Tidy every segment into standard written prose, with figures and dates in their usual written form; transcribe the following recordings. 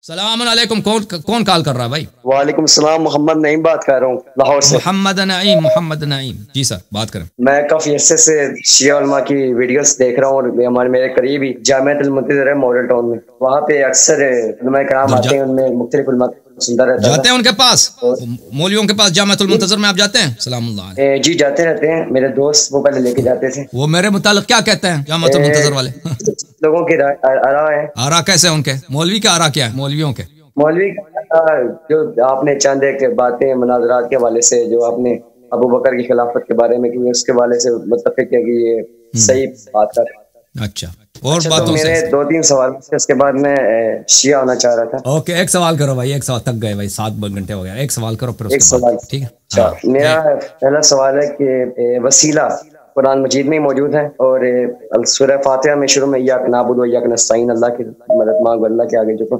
السلام علیکم. کون کال کر رہا ہے بھائی؟ وعلیکم السلام. محمد نعیم بات کر رہا ہوں لاہور سے. محمد نعیم جی سر بات کریں. میں کافی عرصے سے شیعہ علماء کی ویڈیوز دیکھ رہا ہوں اور میرے قریبی جامعۃ المنتظر ہے ماڈل ٹاؤن میں. وہاں پہ اکثر علماء کرام آتے ہیں, ان میں مختلف علماء سنتا رہتا جاتے ہیں ان کے پاس, مولویوں کے پاس جامعۃ المنتظر میں آپ جاتے ہیں؟ سلام اللہ علیہ. جی جاتے رہتے ہیں. میرے دوست وہ پہلے لے کے جاتے تھے. وہ میرے متعلق کیا کہتے ہیں جامعۃ المنتظر والے؟ لوگوں کی آراء ہے. آراء کیسے ان کے؟ مولوی کے آراء کیا ہے مولویوں کے؟ مولوی جو آپ نے چند ایک باتیں مناظرات کے حوالے سے جو آپ نے ابو بکر کی خلافت کے بارے میں کی, اس کے حوالے سے متفق ہے کہ یہ صحیح بات کر. اچھا اور باتوں سے میرے 2-3 سوال تھے, اس کے بعد میں شیعہ ہونا چاہ رہا تھا. اوکے ایک سوال کرو بھائی, ایک سوال تک گئے بھائی, 7 گھنٹے ہو گیا. ایک سوال کرو پھر ایک سوال. ٹھیک ہے. میرا پہلا سوال ہے کہ وسیلہ قرآن مجید میں موجود ہے اور سورہ فاتحہ میں شروع میں اياک نعبد و اياک نستعین, اللہ کی مدد مانگو, اللہ کے آگے جھکو.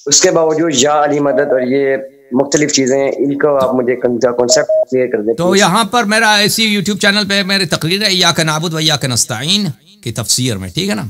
اس کے باوجود یا علی مدد اور یہ مختلف چیزیں, ان کو آپ مجھے کانسیپٹ کلیئر کر دیں. تو یہاں پر میرا اسی یوٹیوب چینل پہ میری تقریر ہے اياک نعبد و اياک نستعین کی تفسیر میں, ٹھیک ہے نا.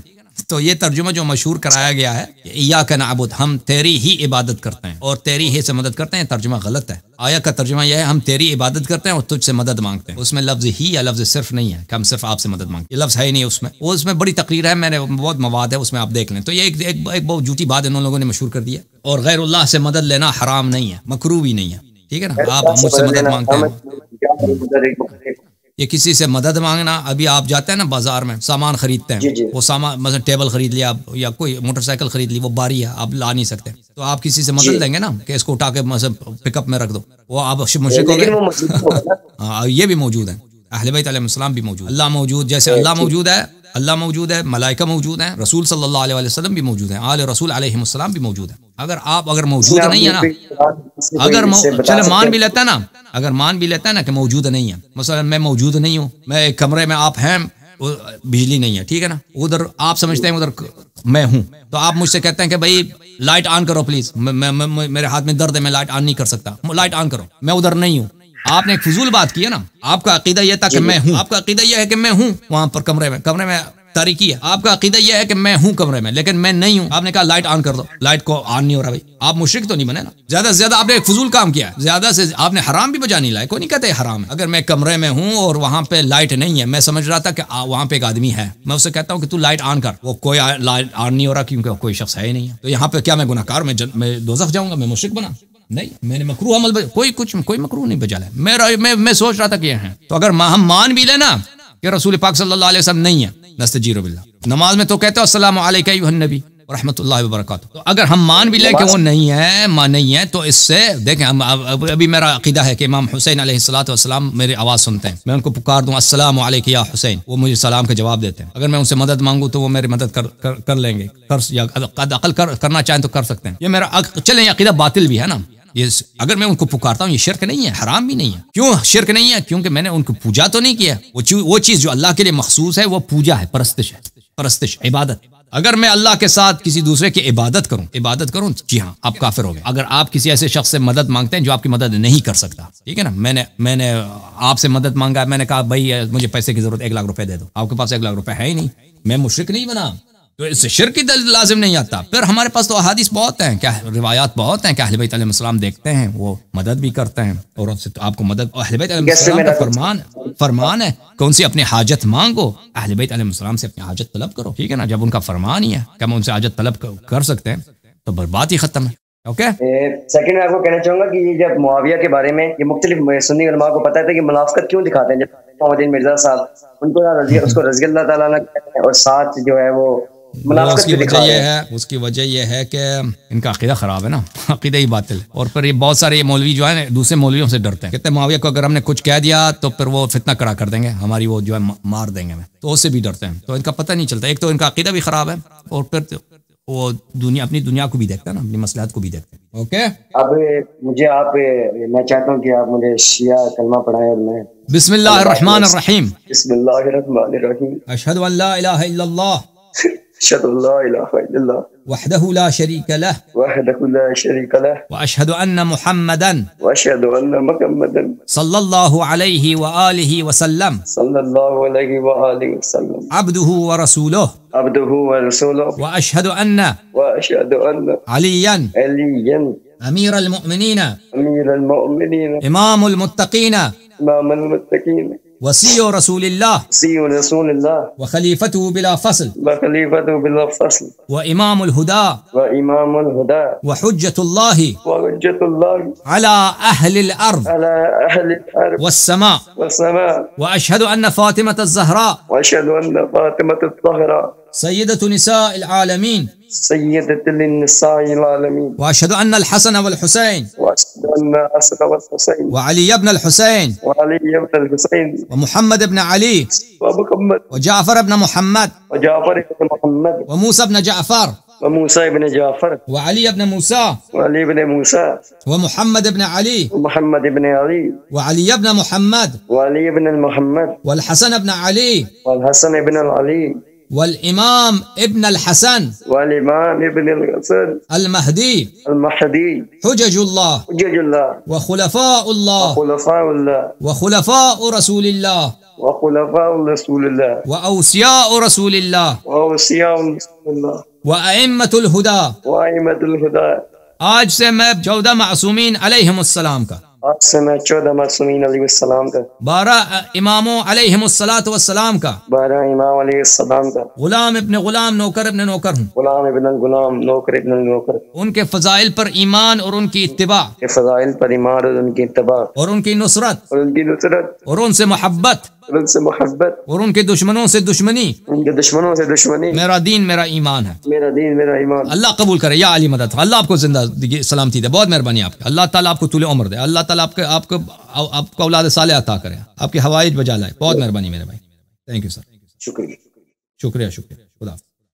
تو یہ ترجمہ جو مشہور کرایا گیا ہے اياک نعبد, ہم تیری ہی عبادت کرتے ہیں اور تیری ہی سے مدد کرتے ہیں, ترجمہ غلط ہے. آیا کا ترجمہ یہ ہے ہم تیری عبادت کرتے ہیں اور تجھ سے مدد مانگتے ہیں. اس میں لفظ ہی یا لفظ صرف نہیں ہے کہ ہم صرف آپ سے مدد مانگتے, یہ لفظ ہے ہی نہیں اس میں. وہ اس میں بڑی تقریر ہے, میں نے بہت مواد ہے اس میں, آپ دیکھ لیں. تو یہ ایک بہت جھوٹی بات ان لوگوں نے مشہور کر دی ہے. اور غیر اللہ سے مدد لینا حرام نہیں ہے, مکروہ بھی نہیں ہے, ٹھیک ہے نا. آپ مجھ سے مدد مانگتے ہیں, یہ کسی سے مدد مانگنا. ابھی آپ جاتے ہیں نا بازار میں سامان خریدتے ہیں, وہ سامان مثلا ٹیبل خرید لیا یا کوئی موٹر سائیکل خرید لی, وہ باری ہے آپ لا نہیں سکتے, تو آپ کسی سے مدد لیں گے نا کہ اس کو اٹھا کے مثلا پک اپ میں رکھ دو, وہ آپ مشرک ہو گئے. ہاں یہ بھی موجود ہے, اہل بیت علیہ السلام بھی موجود, اللہ موجود, جیسے اللہ موجود ہے, ملائکہ موجود ہیں, رسول صلی اللہ علیہ وسلم بھی موجود ہیں, آل رسول علیہ السلام بھی موجود ہیں. اگر موجود نہیں ہے نا, چلے مان بھی لیتا ہے نا, اگر مان بھی لیتا ہے نا کہ موجود نہیں ہے, مثلا میں موجود نہیں ہوں, میں ایک کمرے میں, آپ ہیں, بجلی نہیں ہے, ٹھیک ہے نا, ادھر آپ سمجھتے ہیں ادھر میں ہوں, تو آپ مجھ سے کہتے ہیں کہ بھائی لائٹ آن کرو پلیز, میرے ہاتھ میں درد ہے, میں لائٹ آن نہیں کر سکتا, لائٹ آن کرو, میں ادھر نہیں ہوں. آپ نے ایک فضول بات کی ہے نا. آپ کا عقیدہ یہ تھا کہ میں ہوں, آپ کا عقیدہ یہ ہے کہ میں ہوں وہاں پر کمرے میں تاریکی ہے, آپ کا عقیدہ یہ ہے کہ میں ہوں کمرے میں لیکن میں نہیں ہوں. آپ نے کہا لائٹ آن کر دو, لائٹ کو آن نہیں ہو رہا. بھائی آپ مشرک تو نہیں بنے نا. زیادہ سے زیادہ آپ نے ایک فضول کام کیا ہے, زیادہ سے آپ نے حرام بھی بجا نہیں لائے, کوئی نہیں کہتے حرام ہے. اگر میں کمرے میں ہوں اور وہاں پہ لائٹ نہیں ہے, میں سمجھ رہا تھا کہ وہاں پہ ایک آدمی ہے, میں اسے کہتا ہوں کہ تو لائٹ آن کر, وہ کوئی لائٹ آن نہیں ہو رہا کیونکہ کوئی شخص ہے ہی نہیں ہے. تو یہاں پہ کیا میں گناہگار, میں دوزخ جاؤں گا, میں مشرک بنا نہیں, میں نے مکروہ عمل کوئی مکروہ نہیں بجا لے. میں سوچ رہا تھا کہ یہ ہے. تو اگر ہم مان بھی لیں نا کہ رسول پاک صلی اللہ علیہ وسلم نہیں ہے, نستجیر باللہ, نماز میں تو کہتے ہو السلام علیکم ایھا النبی ورحمۃ اللہ وبرکاتہ. تو اگر ہم مان بھی لیں کہ وہ نہیں ہے تو اس سے دیکھیں, ابھی میرا عقیدہ ہے کہ امام حسین علیہ الصلوۃ والسلام میری آواز سنتے ہیں, میں ان کو پکار دوں السلام علیک یا حسین, وہ مجھے سلام کا جواب دیتے ہیں. اگر میں ان سے مدد مانگوں تو وہ میری مدد کر لیں گے, یا عقل کرنا چاہیں تو کر سکتے ہیں. یہ میرا چلیں یہ عقیدہ باطل بھی ہے نا. اگر میں ان کو پکارتا ہوں, یہ شرک نہیں ہے, حرام بھی نہیں ہے. کیوں شرک نہیں ہے؟ کیونکہ میں نے ان کو پوجا تو نہیں کیا. وہ چیز جو اللہ کے لیے مخصوص ہے وہ پوجا ہے, پرستش, عبادت. اگر میں اللہ کے ساتھ کسی دوسرے کی عبادت کروں, جی ہاں آپ کافر ہو گئے. اگر آپ کسی ایسے شخص سے مدد مانگتے ہیں جو آپ کی مدد نہیں کر سکتا, ٹھیک ہے نا. میں نے آپ سے مدد مانگا, میں نے کہا بھائی مجھے پیسے کی ضرورت, 1 لاکھ روپے دے دو. آپ کے پاس 1 لاکھ روپے ہے ہی نہیں, میں مشرک نہیں بنا, تو اس سے شرک کی دلیل لازم نہیں آتا. پھر ہمارے پاس تو احادیث بہت ہیں, کیا روایات بہت ہیں کہ اہل بیت علیہ السلام دیکھتے ہیں, وہ مدد بھی کرتے ہیں, اور ان سے آپ کو مدد, اہل بیت علیہ السلام کا فرمان ہے کہ ان سے اپنی حاجت مانگو, اہل بیت علیہ السلام سے اپنی حاجت طلب کرو, ٹھیک ہے نا. جب ان کا فرمان ہی ہے کہ ہم ان سے حاجت طلب کر سکتے ہیں تو بات ہی ختم ہے. اوکے. سیکنڈ میں آپ کو کہنا چاہوں گا کہ یہ جب معاویہ کے بارے میں یہ مختلف سنی علماء کو پتہ ہے کہ منافقت کیوں دکھاتے ہیں. جب محمد مرزا صاحب ان کو اس کو رضی اللہ تعالیٰ نے, اور ساتھ جو ہے وہ اس کی وجہ یہ ہے کہ ان کا عقیدہ خراب ہے نا, عقیدہ ہی باطل ہے. اور پھر یہ بہت سارے مولوی جو ہے دوسرے مولویوں سے ڈرتے ہیں, کہتے ہیں معاویہ کو اگر ہم نے کچھ کہہ دیا تو پھر وہ فتنہ کڑا کر دیں گے, ہماری وہ جو ہے مار دیں گے, تو اس سے بھی ڈرتے ہیں. تو ان کا پتہ نہیں چلتا, ایک تو ان کا عقیدہ بھی خراب ہے, اور پھر وہ اپنی دنیا کو بھی دیکھتا ہے نا, اپنی مصلحت کو بھی دیکھتے ہیں. اوکے. اب میں چاہتا ہوں کہ آپ مجھے شیعہ کلمہ پڑھائیں, اور میں بسم اللہ الرحمن الرحیم. بسم اللہ الرحمن الرحیم. اشہد ان لا الہ الا اللہ أشهد أن لا إله إلا الله وحده لا شريك له وحده لا شريك له وأشهد أن محمدا وأشهد أن محمدا صلى الله عليه وآله وسلم صلى الله عليه وآله وسلم عبده ورسوله عبده ورسوله وأشهد أن وأشهد أن عليا عليا أمير المؤمنين أمير المؤمنين إمام المتقين إمام المتقين وصي رسول الله سي رسول الله وخليفته بلا فصل وخليفته بلا فصل وإمام الهدى وإمام الهدى وحجة الله وحجة الله على أهل الأرض على أهل الأرض والسماء والسماء وأشهد أن فاطمة الزهراء وأشهد أن فاطمة الطاهرة سيدة نساء العالمين سيدة للنساء العالمين وأشهد أن الحسن والحسين وأشهد أن حسن والحسين وعلي بن الحسين وعلي بن الحسين ومحمد بن علي ومحمد وجعفر بن محمد وجعفر بن محمد وموسى بن جعفر وموسى بن جعفر وعلي بن موسى وعلي بن موسى ومحمد بن علي ومحمد بن علي وعلي بن محمد وعلي بن محمد والحسن بن علي والحسن بن العلي والإمام ابن الحسن والإمام ابن الحسن المهدي المهدي حجج الله حجج الله وخلفاء الله خلفاء الله وخلفاء رسول الله وخلفاء رسول الله وأوسياء رسول الله وأوصياء رسول الله وأئمة الهدى. وأئمة الهدى. آج سے میں 14 معصومین علیہم السلام کا، آج سے میں 14 معصومین علیہ السلام کا، 12 اماموں علیہم الصلاۃ والسلام کا، 12 امام علیہ السلام کا، غلام ابن غلام نوکر ابن نوکر ہوں، غلام ابن الغلام نوکر ابن النوکر، ان کے فضائل پر ایمان اور ان کی اتباع، کے فضائل پر ایمان اور ان کی اتباع، اور ان کی نصرت اور ان کی نصرت، اور ان سے محبت، اور ان سے محبت، اور ان کے دشمنوں سے دشمنی. ان کے دشمنوں سے دشمنی. میرا دین میرا ایمان ہے. میرا دین میرا ایمان. اللہ قبول کرے. یا علی مدد. اللہ آپ کو زندہ سلامتی دے. بہت مہربانی آپ کی. اللہ تعالیٰ آپ کو طول عمر دے. اللہ تعالیٰ آپ کو اولاد صالح عطا کرے. آپ کی حوائج بجا لائے. بہت مہربانی میرے بھائی. Thank you sir. شکریہ. شکریہ. خدا حافظ.